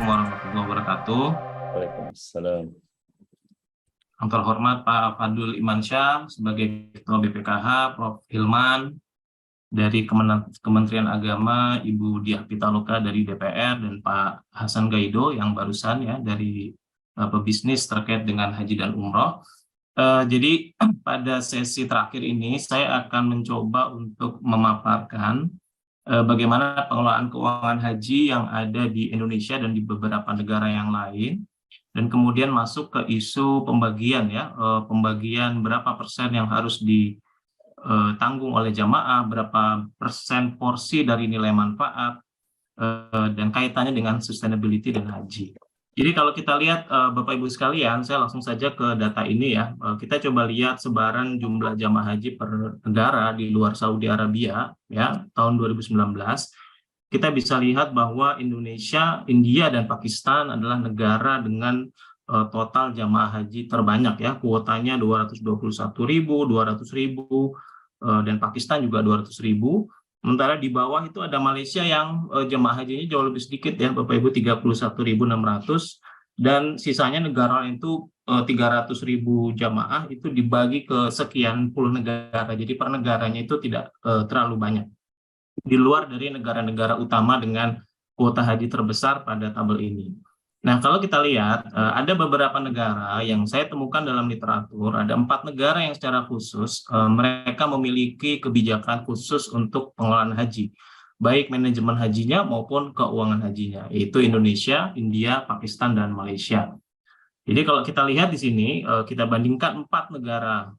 warahmatullahi wabarakatuh. Waalaikumsalam. Yang terhormat Pak Fadul Imansyah sebagai Ketua BPKH, Prof. Hilman dari Kementerian Agama, Ibu Diah Pitaloka dari DPR, dan Pak Hasan Gaido yang barusan ya dari pebisnis terkait dengan haji dan umroh. Jadi pada sesi terakhir ini saya akan mencoba untuk memaparkan bagaimana pengelolaan keuangan haji yang ada di Indonesia dan di beberapa negara yang lain, dan kemudian masuk ke isu pembagian ya, pembagian berapa persen yang harus ditanggung oleh jamaah, berapa persen porsi dari nilai manfaat, dan kaitannya dengan sustainability dan haji. Jadi kalau kita lihat Bapak Ibu sekalian, saya langsung saja ke data ini ya. Kita coba lihat sebaran jumlah jamaah haji per negara di luar Saudi Arabia ya tahun 2019. Kita bisa lihat bahwa Indonesia, India, dan Pakistan adalah negara dengan total jamaah haji terbanyak ya. Kuotanya 221.000, 200.000, dan Pakistan juga 200.000. Sementara di bawah itu ada Malaysia yang jemaah hajinya jauh lebih sedikit ya, Bapak Ibu, 31.600, dan sisanya negara itu 300.000 jamaah itu dibagi ke sekian puluh negara. Jadi per negaranya itu tidak terlalu banyak. Di luar dari negara-negara utama dengan kuota haji terbesar pada tabel ini. Nah, kalau kita lihat, ada beberapa negara yang saya temukan dalam literatur, ada 4 negara yang secara khusus, mereka memiliki kebijakan khusus untuk pengelolaan haji, baik manajemen hajinya maupun keuangan hajinya, yaitu Indonesia, India, Pakistan, dan Malaysia. Jadi kalau kita lihat di sini, kita bandingkan 4 negara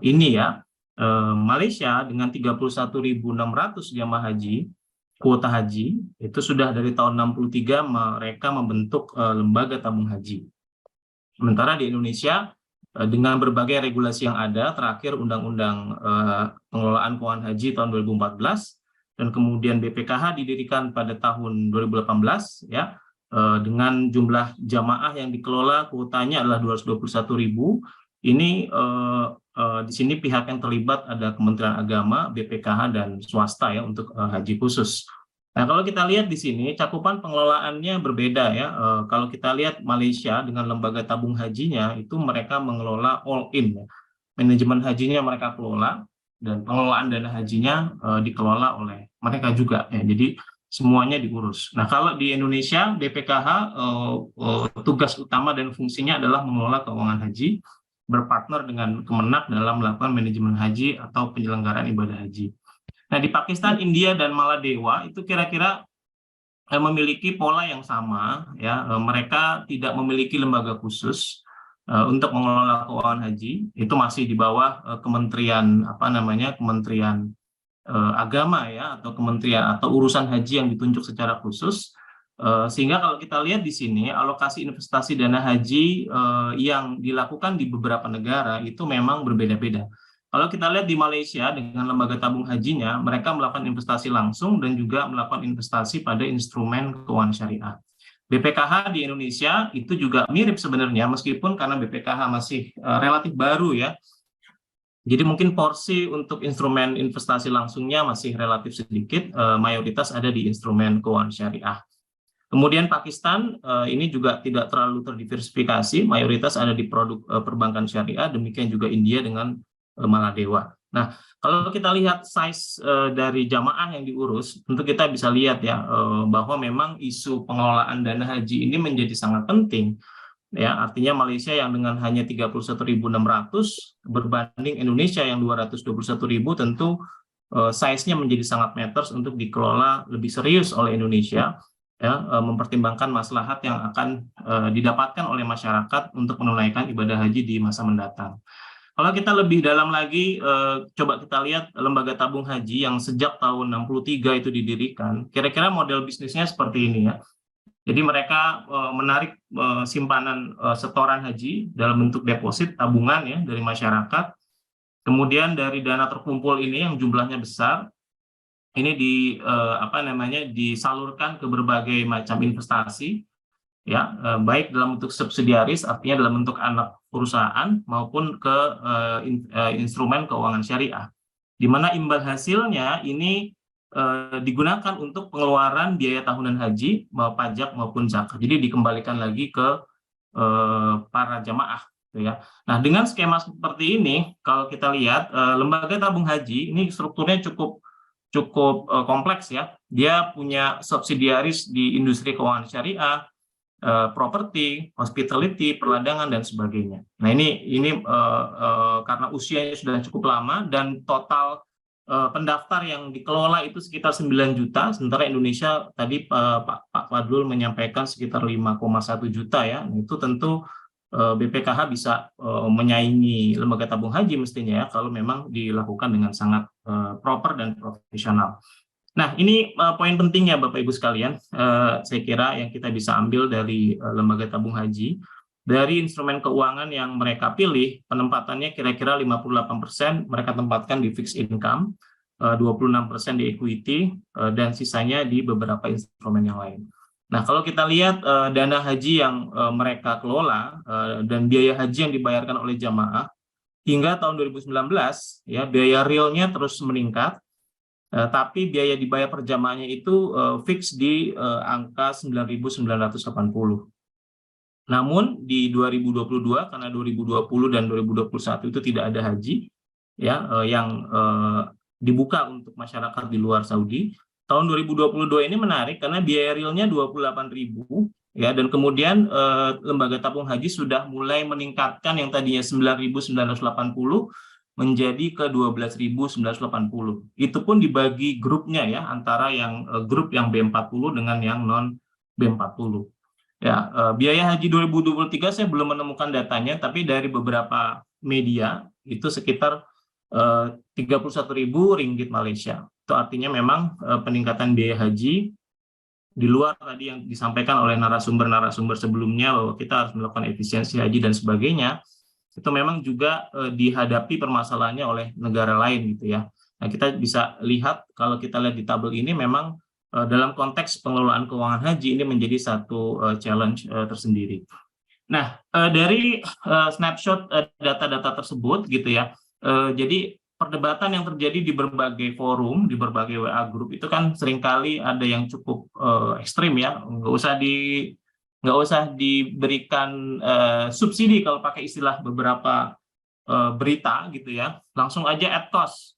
ini ya, Malaysia dengan 31.600 jamaah haji, kuota haji, itu sudah dari tahun 63 mereka membentuk lembaga tabung haji. Sementara di Indonesia, dengan berbagai regulasi yang ada, terakhir Undang-Undang Pengelolaan Keuangan Haji tahun 2014, dan kemudian BPKH didirikan pada tahun 2018, ya, dengan jumlah jamaah yang dikelola kuotanya adalah 221.000. Ini di sini pihak yang terlibat ada Kementerian Agama, BPKH, dan swasta ya untuk haji khusus. Nah, kalau kita lihat di sini cakupan pengelolaannya berbeda ya. Kalau kita lihat Malaysia dengan lembaga tabung hajinya itu mereka mengelola all in ya. Manajemen hajinya mereka kelola dan pengelolaan dana hajinya dikelola oleh mereka juga ya. Jadi semuanya diurus. Nah, kalau di Indonesia BPKH tugas utama dan fungsinya adalah mengelola keuangan haji, berpartner dengan Kemenak dalam melakukan manajemen haji atau penyelenggaraan ibadah haji. Nah, di Pakistan, India, dan Maladewa itu kira-kira memiliki pola yang sama ya. Mereka tidak memiliki lembaga khusus untuk mengelola keuangan haji. Itu masih di bawah Kementerian Kementerian Agama ya, atau kementerian atau urusan haji yang ditunjuk secara khusus. Sehingga kalau kita lihat di sini alokasi investasi dana haji yang dilakukan di beberapa negara itu memang berbeda-beda. Kalau kita lihat di Malaysia dengan lembaga tabung hajinya, mereka melakukan investasi langsung dan juga melakukan investasi pada instrumen keuangan syariah. BPKH di Indonesia itu juga mirip sebenarnya, meskipun karena BPKH masih relatif baru ya. Jadi mungkin porsi untuk instrumen investasi langsungnya masih relatif sedikit, mayoritas ada di instrumen keuangan syariah. Kemudian Pakistan ini juga tidak terlalu terdiversifikasi, mayoritas ada di produk perbankan syariah, demikian juga India dengan Maladewa. Nah, kalau kita lihat size dari jamaah yang diurus, tentu kita bisa lihat ya bahwa memang isu pengelolaan dana haji ini menjadi sangat penting. Ya, artinya Malaysia yang dengan hanya 31.600 berbanding Indonesia yang 221.000, tentu size-nya menjadi sangat matters untuk dikelola lebih serius oleh Indonesia. Ya, mempertimbangkan maslahat yang akan didapatkan oleh masyarakat untuk menunaikan ibadah haji di masa mendatang. Kalau kita lebih dalam lagi, coba kita lihat lembaga tabung haji yang sejak tahun 63 itu didirikan, kira-kira model bisnisnya seperti ini ya. Jadi mereka menarik simpanan setoran haji dalam bentuk deposit tabungan ya dari masyarakat. Kemudian dari dana terkumpul ini yang jumlahnya besar, ini disalurkan ke berbagai macam investasi ya, baik dalam bentuk subsidiaris, artinya dalam bentuk anak perusahaan, maupun ke instrumen keuangan syariah, di mana imbal hasilnya ini digunakan untuk pengeluaran biaya tahunan haji, pajak maupun zakat. Jadi dikembalikan lagi ke para jamaah, gitu ya. Nah, dengan skema seperti ini, kalau kita lihat lembaga tabung haji ini strukturnya cukup kompleks ya. Dia punya subsidiaris di industri keuangan syariah, properti, hospitality, perdagangan dan sebagainya. Nah, ini karena usianya sudah cukup lama dan total pendaftar yang dikelola itu sekitar 9 juta, sementara Indonesia tadi Pak Fadlul menyampaikan sekitar 5,1 juta ya. Nah, itu tentu BPKH bisa menyaingi lembaga tabung haji mestinya ya kalau memang dilakukan dengan sangat proper dan profesional. Nah, ini poin pentingnya Bapak Ibu sekalian, saya kira yang kita bisa ambil dari lembaga tabung haji. Dari instrumen keuangan yang mereka pilih, penempatannya kira-kira 58% mereka tempatkan di fixed income, 26% di equity, dan sisanya di beberapa instrumen yang lain. Nah, kalau kita lihat dana haji yang mereka kelola dan biaya haji yang dibayarkan oleh jamaah, hingga tahun 2019, ya biaya realnya terus meningkat, tapi biaya dibayar per jamaahnya itu fix di angka 9.980. Namun di 2022 karena 2020 dan 2021 itu tidak ada haji ya yang dibuka untuk masyarakat di luar Saudi. Tahun 2022 ini menarik karena biaya realnya 28.000 ya, dan kemudian lembaga tabung haji sudah mulai meningkatkan yang tadinya 9.980 menjadi ke 12.980. Itu pun dibagi grupnya ya, antara yang grup yang B40 dengan yang non B40. Ya, biaya haji 2023 saya belum menemukan datanya, tapi dari beberapa media itu sekitar 31.000 ringgit Malaysia. Itu artinya memang peningkatan biaya haji di luar tadi yang disampaikan oleh narasumber-narasumber sebelumnya bahwa kita harus melakukan efisiensi haji dan sebagainya, itu memang juga dihadapi permasalahannya oleh negara lain gitu ya. Nah, kita bisa lihat kalau kita lihat di tabel ini memang dalam konteks pengelolaan keuangan haji ini menjadi satu challenge tersendiri. Nah, dari snapshot data-data tersebut gitu ya, jadi perdebatan yang terjadi di berbagai forum, di berbagai WA group itu kan seringkali ada yang cukup ekstrim ya, nggak usah diberikan subsidi kalau pakai istilah beberapa berita gitu ya, langsung aja at cost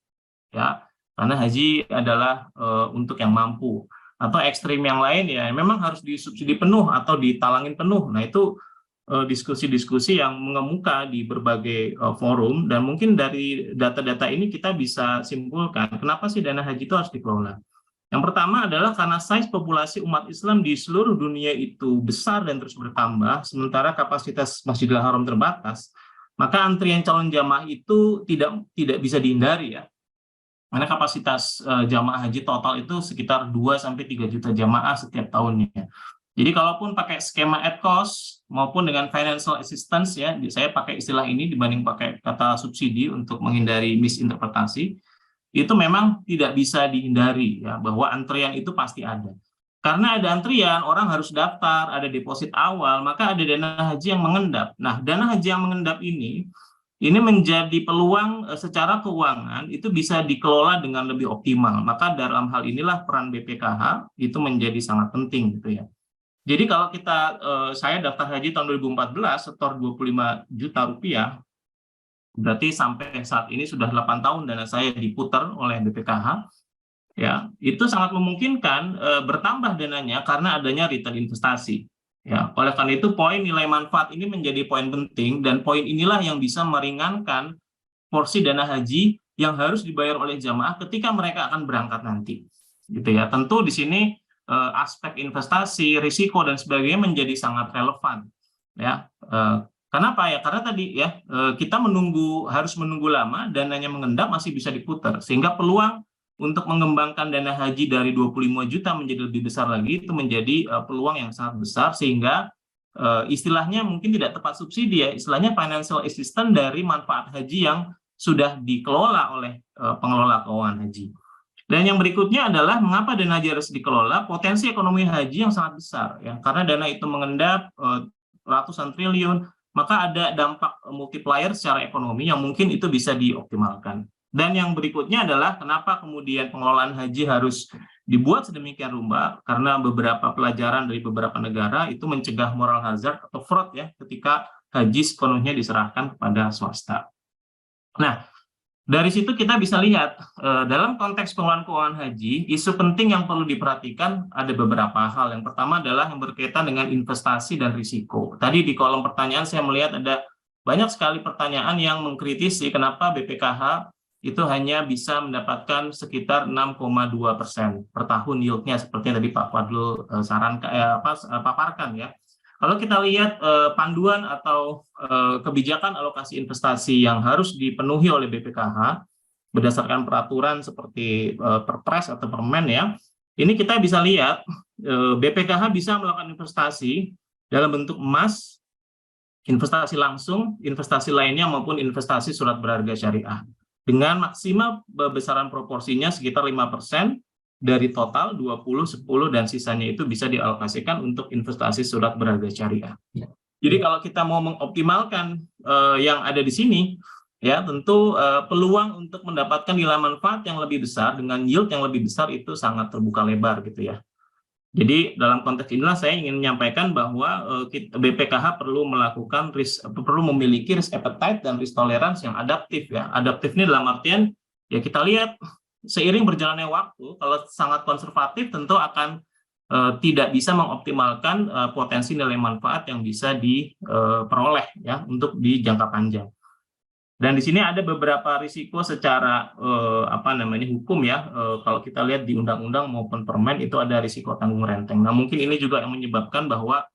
ya, karena haji adalah untuk yang mampu. Atau ekstrim yang lain ya memang harus disubsidi penuh atau ditalangin penuh. Nah, itu diskusi-diskusi yang mengemuka di berbagai forum, dan mungkin dari data-data ini kita bisa simpulkan kenapa sih dana haji itu harus dikelola. Yang pertama adalah karena size populasi umat Islam di seluruh dunia itu besar dan terus bertambah, sementara kapasitas Masjidil Haram terbatas, maka antrian calon jamaah itu tidak bisa dihindari ya. Karena kapasitas jamaah haji total itu sekitar 2-3 juta jamaah setiap tahunnya. Jadi kalaupun pakai skema at cost maupun dengan financial assistance ya, saya pakai istilah ini dibanding pakai kata subsidi untuk menghindari misinterpretasi, itu memang tidak bisa dihindari ya, bahwa antrian itu pasti ada. Karena ada antrian, orang harus daftar, ada deposit awal, maka ada dana haji yang mengendap. Nah, dana haji yang mengendap ini menjadi peluang secara keuangan itu bisa dikelola dengan lebih optimal. Maka dalam hal inilah peran BPKH itu menjadi sangat penting gitu ya. Jadi kalau saya daftar haji tahun 2014 setor 25 juta rupiah, berarti sampai saat ini sudah 8 tahun dana saya diputar oleh BPKH, ya itu sangat memungkinkan bertambah dananya karena adanya return investasi. Ya, oleh karena itu poin nilai manfaat ini menjadi poin penting, dan poin inilah yang bisa meringankan porsi dana haji yang harus dibayar oleh jamaah ketika mereka akan berangkat nanti. Gitu ya. Tentu di sini aspek investasi, risiko dan sebagainya menjadi sangat relevan. Ya, kenapa ya? Karena tadi ya kita harus menunggu lama, dananya mengendap masih bisa diputar, sehingga peluang untuk mengembangkan dana haji dari 25 juta menjadi lebih besar lagi itu menjadi peluang yang sangat besar, sehingga istilahnya mungkin tidak tepat subsidi ya, istilahnya financial assistance dari manfaat haji yang sudah dikelola oleh pengelola keuangan haji. Dan yang berikutnya adalah mengapa dana haji harus dikelola, potensi ekonomi haji yang sangat besar ya, karena dana itu mengendap ratusan triliun, maka ada dampak multiplier secara ekonomi yang mungkin itu bisa dioptimalkan. Dan yang berikutnya adalah kenapa kemudian pengelolaan haji harus dibuat sedemikian rupa, karena beberapa pelajaran dari beberapa negara itu mencegah moral hazard atau fraud ya ketika haji sepenuhnya diserahkan kepada swasta. Nah, dari situ kita bisa lihat dalam konteks pengelolaan keuangan haji, isu penting yang perlu diperhatikan ada beberapa hal. Yang pertama adalah yang berkaitan dengan investasi dan risiko. Tadi di kolom pertanyaan saya melihat ada banyak sekali pertanyaan yang mengkritisi kenapa BPKH itu hanya bisa mendapatkan sekitar 6,2% per tahun yieldnya, seperti yang tadi Pak Fadlul paparkan ya. Kalau kita lihat panduan atau kebijakan alokasi investasi yang harus dipenuhi oleh BPKH berdasarkan peraturan seperti Perpres atau Permen ya, ini kita bisa lihat BPKH bisa melakukan investasi dalam bentuk emas, investasi langsung, investasi lainnya maupun investasi surat berharga syariah dengan maksimal besaran proporsinya sekitar 5% dari total 20, 10, dan sisanya itu bisa dialokasikan untuk investasi surat berharga syariah. Jadi kalau kita mau mengoptimalkan yang ada di sini, ya tentu peluang untuk mendapatkan nilai manfaat yang lebih besar dengan yield yang lebih besar itu sangat terbuka lebar gitu ya. Jadi dalam konteks inilah saya ingin menyampaikan bahwa BPKH perlu memiliki risk appetite dan risk tolerance yang adaptif ya. Adaptif ini dalam artian ya kita lihat seiring berjalannya waktu, kalau sangat konservatif tentu akan tidak bisa mengoptimalkan potensi nilai manfaat yang bisa diperoleh ya untuk di jangka panjang. Dan di sini ada beberapa risiko secara hukum ya. Kalau kita lihat di undang-undang maupun permen itu ada risiko tanggung renteng. Nah, mungkin ini juga yang menyebabkan bahwa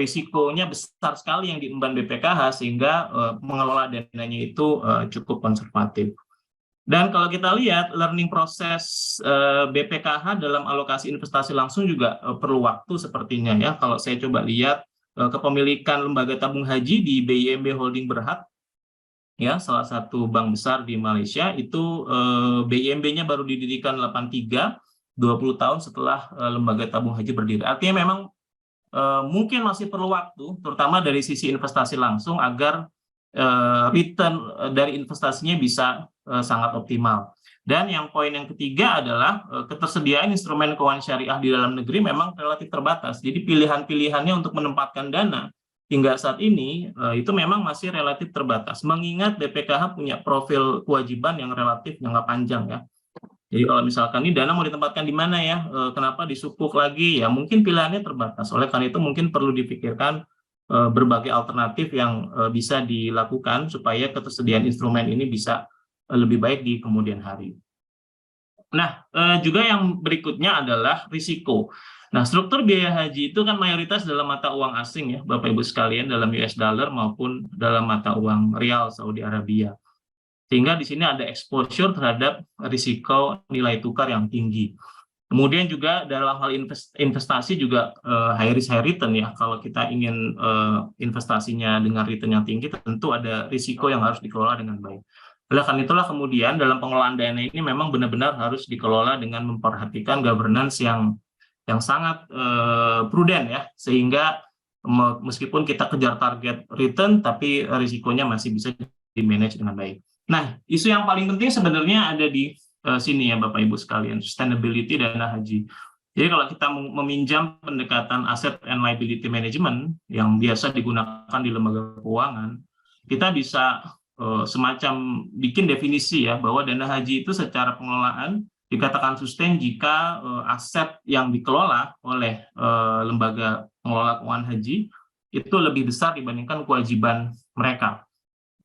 risikonya besar sekali yang diemban BPKH sehingga mengelola dananya itu cukup konservatif. Dan kalau kita lihat learning proses BPKH dalam alokasi investasi langsung juga perlu waktu sepertinya ya. Kalau saya coba lihat kepemilikan lembaga tabung haji di BIMB Holding Berhad, ya salah satu bank besar di Malaysia itu BIMB-nya baru didirikan 83, 20 tahun setelah lembaga tabung haji berdiri. Artinya memang mungkin masih perlu waktu, terutama dari sisi investasi langsung agar return dari investasinya bisa sangat optimal. Dan yang poin yang ketiga adalah ketersediaan instrumen keuangan syariah di dalam negeri memang relatif terbatas. Jadi pilihan-pilihannya untuk menempatkan dana hingga saat ini itu memang masih relatif terbatas, mengingat BPKH punya profil kewajiban yang relatif jangka panjang ya. Jadi kalau misalkan ini dana mau ditempatkan di mana ya, kenapa disukuk lagi ya, mungkin pilihannya terbatas. Oleh karena itu mungkin perlu dipikirkan berbagai alternatif yang bisa dilakukan supaya ketersediaan instrumen ini bisa lebih baik di kemudian hari. Nah, juga yang berikutnya adalah risiko. Nah, struktur biaya haji itu kan mayoritas dalam mata uang asing ya, Bapak Ibu sekalian, dalam US dollar maupun dalam mata uang rial Saudi Arabia. Sehingga di sini ada exposure terhadap risiko nilai tukar yang tinggi. Kemudian juga dalam hal investasi juga high risk high return ya. Kalau kita ingin investasinya dengan return yang tinggi, tentu ada risiko yang harus dikelola dengan baik. Oleh karena itulah kemudian dalam pengelolaan dana ini memang benar-benar harus dikelola dengan memperhatikan governance yang sangat prudent ya, sehingga meskipun kita kejar target return, tapi risikonya masih bisa di-manage dengan baik. Nah, isu yang paling penting sebenarnya ada di sini ya Bapak Ibu sekalian, sustainability dana haji. Jadi kalau kita meminjam pendekatan asset and liability management yang biasa digunakan di lembaga keuangan, kita bisa semacam bikin definisi ya bahwa dana haji itu secara pengelolaan dikatakan sustain jika aset yang dikelola oleh lembaga pengelola keuangan haji itu lebih besar dibandingkan kewajiban mereka.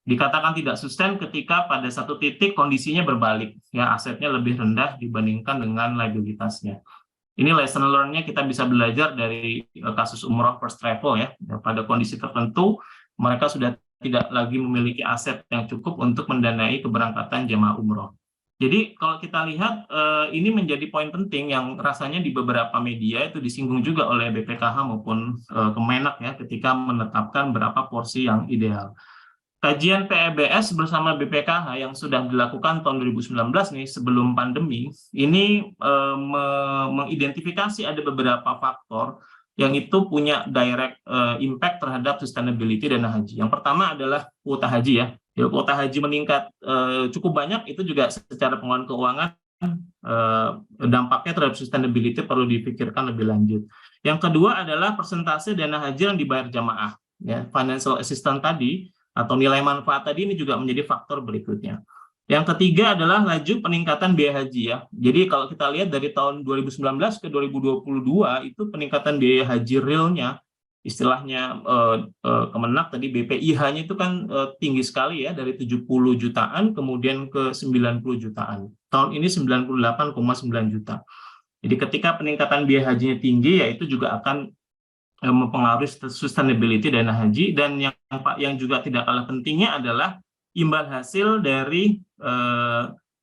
Dikatakan tidak sustain ketika pada satu titik kondisinya berbalik, ya asetnya lebih rendah dibandingkan dengan liabilitasnya. Ini lesson learn-nya kita bisa belajar dari kasus umroh first travel ya. Pada kondisi tertentu mereka sudah tidak lagi memiliki aset yang cukup untuk mendanai keberangkatan jemaah umroh. Jadi kalau kita lihat ini menjadi poin penting yang rasanya di beberapa media itu disinggung juga oleh BPKH maupun Kemenak ya ketika menetapkan berapa porsi yang ideal. Kajian PEBS bersama BPKH yang sudah dilakukan tahun 2019 nih sebelum pandemi, ini mengidentifikasi ada beberapa faktor yang itu punya direct impact terhadap sustainability dana haji. Yang pertama adalah kuota haji ya. Ya, kuota haji meningkat cukup banyak, itu juga secara pengelolaan keuangan dampaknya terhadap sustainability perlu dipikirkan lebih lanjut. Yang kedua adalah persentase dana haji yang dibayar jamaah. Ya, financial assistance tadi atau nilai manfaat tadi ini juga menjadi faktor berikutnya. Yang ketiga adalah laju peningkatan biaya haji ya. Jadi kalau kita lihat dari tahun 2019 ke 2022 itu peningkatan biaya haji realnya, istilahnya Kemenak tadi BPIH-nya itu kan tinggi sekali ya, dari 70 jutaan kemudian ke 90 jutaan. Tahun ini 98,9 juta. Jadi ketika peningkatan biaya hajinya tinggi, ya itu juga akan mempengaruhi sustainability dana haji. Dan yang juga tidak kalah pentingnya adalah imbal hasil dari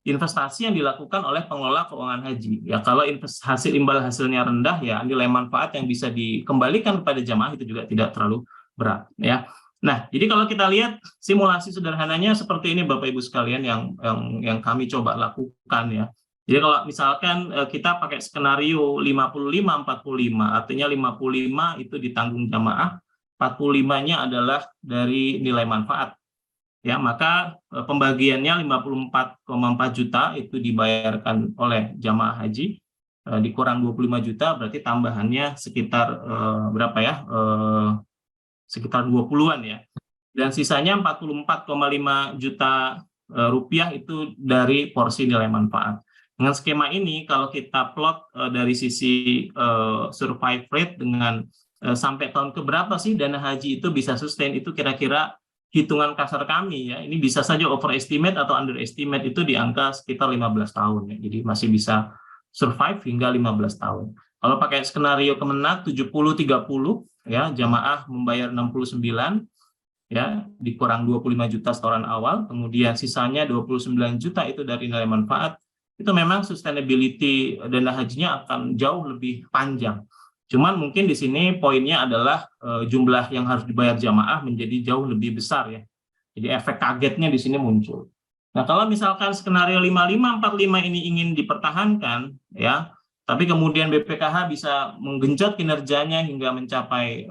investasi yang dilakukan oleh pengelola keuangan haji. Ya, kalau imbal hasilnya rendah, ya nilai manfaat yang bisa dikembalikan kepada jamaah itu juga tidak terlalu berat. Ya. Nah, jadi kalau kita lihat simulasi sederhananya seperti ini, Bapak Ibu sekalian, yang kami coba lakukan ya. Jadi kalau misalkan kita pakai skenario 55-45, artinya 55 itu ditanggung jamaah, 45-nya adalah dari nilai manfaat. Ya, maka pembagiannya 54,4 juta itu dibayarkan oleh jamaah haji, dikurang 25 juta berarti tambahannya sekitar berapa ya? Sekitar 20-an ya. Dan sisanya 44,5 juta rupiah itu dari porsi nilai manfaat. Dengan skema ini, kalau kita plot dari sisi survive rate dengan sampai tahun keberapa sih dana haji itu bisa sustain, itu kira-kira hitungan kasar kami ya, ini bisa saja overestimate atau underestimate, itu di angka sekitar 15 tahun ya. Jadi masih bisa survive hingga 15 tahun. Kalau pakai skenario Kemenak 70-30 ya, jamaah membayar 69 ya, dikurang 25 juta setoran awal, kemudian sisanya 29 juta itu dari nilai manfaat, itu memang sustainability dana hajinya akan jauh lebih panjang. Cuman mungkin di sini poinnya adalah jumlah yang harus dibayar jamaah menjadi jauh lebih besar ya. Jadi efek kagetnya di sini muncul. Nah, kalau misalkan skenario 55-45 ini ingin dipertahankan ya, tapi kemudian BPKH bisa menggenjot kinerjanya hingga mencapai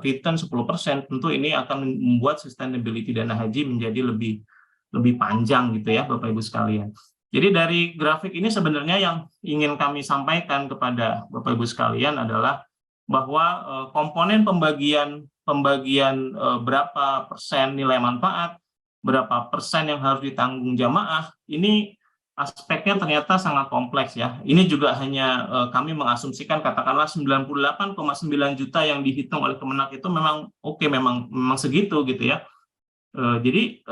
return 10%, tentu ini akan membuat sustainability dana haji menjadi lebih panjang gitu ya, Bapak Ibu sekalian. Jadi dari grafik ini sebenarnya yang ingin kami sampaikan kepada Bapak Ibu sekalian adalah bahwa komponen pembagian berapa persen nilai manfaat, berapa persen yang harus ditanggung jamaah, ini aspeknya ternyata sangat kompleks ya. Ini juga hanya kami mengasumsikan katakanlah 98,9 juta yang dihitung oleh Kemenak itu memang oke, memang segitu gitu ya. Jadi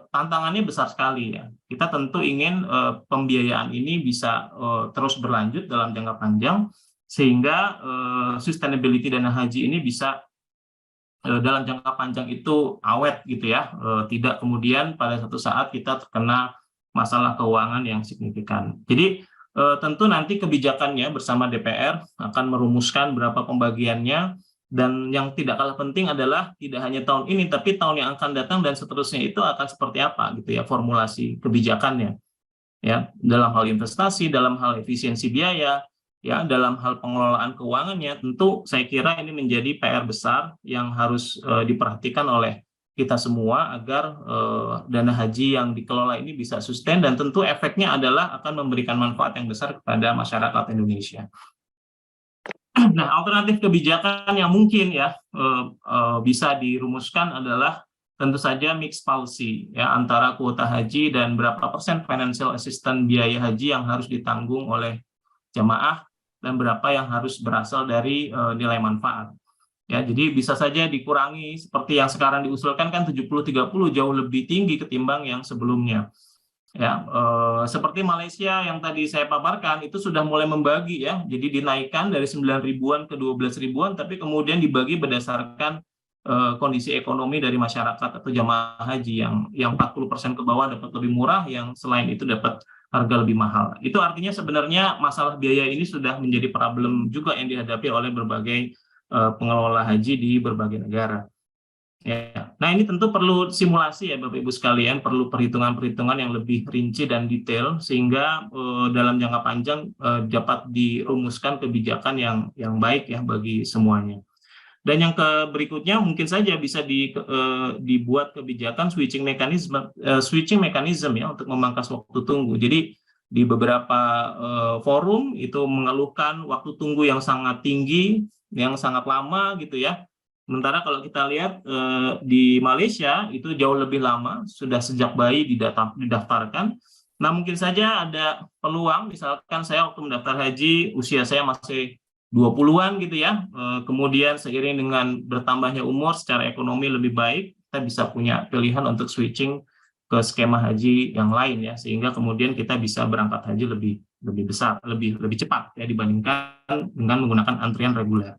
tantangannya besar sekali ya. Kita tentu ingin pembiayaan ini bisa terus berlanjut dalam jangka panjang, sehingga sustainability dana haji ini bisa dalam jangka panjang itu awet gitu ya, tidak kemudian pada satu saat kita terkena masalah keuangan yang signifikan. Jadi tentu nanti kebijakannya bersama DPR akan merumuskan berapa pembagiannya, dan yang tidak kalah penting adalah tidak hanya tahun ini tapi tahun yang akan datang dan seterusnya itu akan seperti apa gitu ya formulasi kebijakannya ya, dalam hal investasi, dalam hal efisiensi biaya, ya, dalam hal pengelolaan keuangannya. Tentu saya kira ini menjadi PR besar yang harus diperhatikan oleh kita semua agar dana haji yang dikelola ini bisa sustain, dan tentu efeknya adalah akan memberikan manfaat yang besar kepada masyarakat Indonesia. Nah, alternatif kebijakan yang mungkin ya bisa dirumuskan adalah tentu saja mixed policy ya, antara kuota haji dan berapa persen financial assistance biaya haji yang harus ditanggung oleh jamaah dan berapa yang harus berasal dari nilai manfaat. Ya, jadi bisa saja dikurangi seperti yang sekarang diusulkan kan 70-30, jauh lebih tinggi ketimbang yang sebelumnya. Ya, seperti Malaysia yang tadi saya paparkan itu sudah mulai membagi ya, jadi dinaikkan dari 9 ribuan ke 12 ribuan, tapi kemudian dibagi berdasarkan kondisi ekonomi dari masyarakat atau jamaah haji, yang 40% ke bawah dapat lebih murah, yang selain itu dapat harga lebih mahal. Itu artinya sebenarnya masalah biaya ini sudah menjadi problem juga yang dihadapi oleh berbagai pengelola haji di berbagai negara. Ya. Nah, ini tentu perlu simulasi ya Bapak Ibu sekalian, perlu perhitungan-perhitungan yang lebih rinci dan detail sehingga dalam jangka panjang dapat dirumuskan kebijakan yang baik ya bagi semuanya. Dan yang berikutnya mungkin saja bisa dibuat kebijakan switching mechanism ya untuk memangkas waktu tunggu. Jadi di beberapa forum itu mengeluhkan waktu tunggu yang sangat tinggi, yang sangat lama gitu ya. Sementara kalau kita lihat di Malaysia itu jauh lebih lama, sudah sejak bayi didaftarkan. Nah, mungkin saja ada peluang, misalkan saya waktu mendaftar haji, usia saya masih 20-an gitu ya, kemudian seiring dengan bertambahnya umur secara ekonomi lebih baik, kita bisa punya pilihan untuk switching ke skema haji yang lain ya, sehingga kemudian kita bisa berangkat haji lebih besar, lebih cepat ya dibandingkan dengan menggunakan antrian reguler.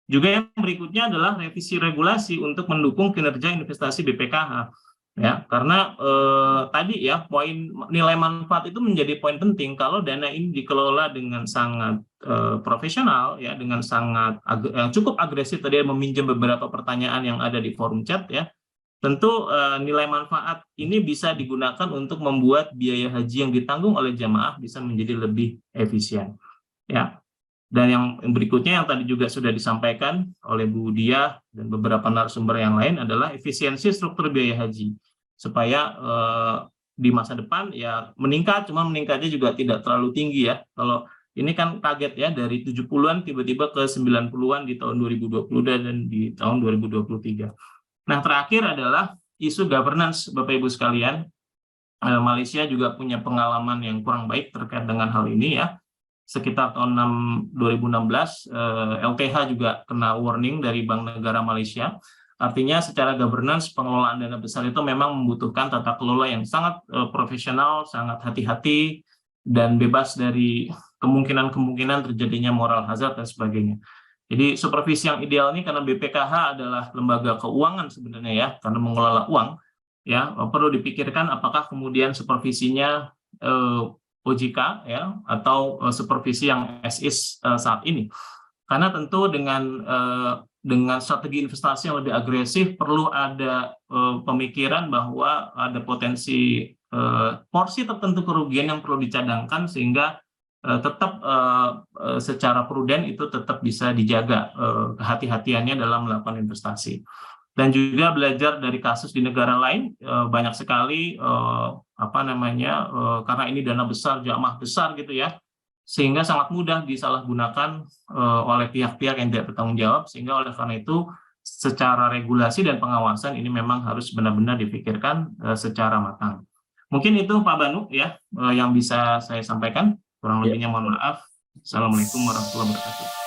Juga yang berikutnya adalah revisi regulasi untuk mendukung kinerja investasi BPKH. Ya, karena tadi ya poin nilai manfaat itu menjadi poin penting kalau dana ini dikelola dengan sangat profesional ya, dengan sangat cukup agresif. Tadi meminjam beberapa pertanyaan yang ada di forum chat ya, tentu nilai manfaat ini bisa digunakan untuk membuat biaya haji yang ditanggung oleh jamaah bisa menjadi lebih efisien ya. Dan yang berikutnya yang tadi juga sudah disampaikan oleh Bu Diah dan beberapa narasumber yang lain adalah efisiensi struktur biaya haji supaya di masa depan ya meningkat, cuma meningkatnya juga tidak terlalu tinggi ya. Kalau ini kan kaget ya dari 70-an tiba-tiba ke 90-an di tahun 2022 dan di tahun 2023. Nah, terakhir adalah isu governance, Bapak Ibu sekalian. Malaysia juga punya pengalaman yang kurang baik terkait dengan hal ini ya. Sekitar tahun 2016, LTH juga kena warning dari Bank Negara Malaysia. Artinya secara governance pengelolaan dana besar itu memang membutuhkan tata kelola yang sangat profesional, sangat hati-hati, dan bebas dari kemungkinan-kemungkinan terjadinya moral hazard dan sebagainya. Jadi supervisi yang ideal ini karena BPKH adalah lembaga keuangan sebenarnya ya, karena mengelola uang, ya perlu dipikirkan apakah kemudian supervisinya OJK ya atau supervisi yang as is saat ini. Karena tentu dengan strategi investasi yang lebih agresif perlu ada pemikiran bahwa ada potensi porsi tertentu kerugian yang perlu dicadangkan sehingga tetap secara prudent itu tetap bisa dijaga kehati-hatiannya dalam melakukan investasi. Dan juga belajar dari kasus di negara lain banyak sekali karena ini dana besar, jamaah besar gitu ya, sehingga sangat mudah disalahgunakan oleh pihak-pihak yang tidak bertanggung jawab, sehingga oleh karena itu secara regulasi dan pengawasan ini memang harus benar-benar dipikirkan secara matang. Mungkin itu Pak Banu ya yang bisa saya sampaikan, kurang lebihnya mohon maaf. Assalamualaikum warahmatullahi wabarakatuh.